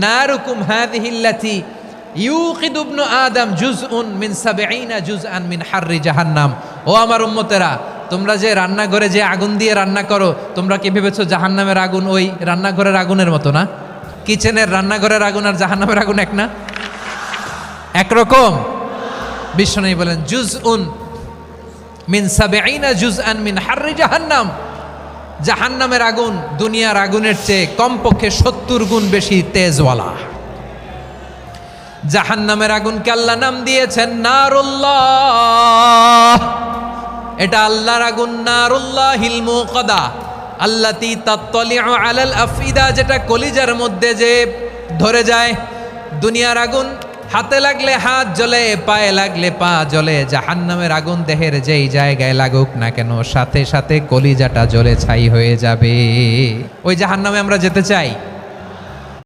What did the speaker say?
নারুকুম হাযিহিল্লাতী ইউকিদু ইবনু আদম জুজউন মিন 70 জুজআন মিন হাররি জাহান্নাম। ও আমার উম্মতেরা, তোমরা যে রান্নাঘরে যে আগুন দিয়ে রান্না করো, তোমরা কি ভেবেছো জাহান্নামের আগুন ওই রান্নাঘরের আগুনের মতো না? কিচেনের রান্নাঘরের আগুন আর জাহান্নামের আগুন এক না? একরকম? বিশ্বনবী বলেন জুজউন মিন 70 জুজআন মিন হাররি জাহান্নাম। জাহান্নামের আগুন দুনিয়ার আগুনের চেয়ে কমপক্ষে 70 গুণ বেশি তেজওয়ালা। জাহান্নামের আগুনকে আল্লাহ নাম দিয়েছেন নারুল্লাহ। এটা আল্লাহর আগুন, নারুল্লাহিল মুকাদা আল্লাতী তাত্তালিউ আলাল আফইদা, যেটা কলিজার মধ্যে যে ধরে যায়। দুনিয়ার আগুন হাতে লাগলে হাত জ্বলে, পায়ে লাগলে পা জ্বলে। জাহান্নামের আগুন দেহের যেই জায়গায় লাগুক না কেন, সাথে সাথে কলিজাটা জ্বলে ছাই হয়ে যাবে। ওই জাহান্নামে আমরা যেতে চাই?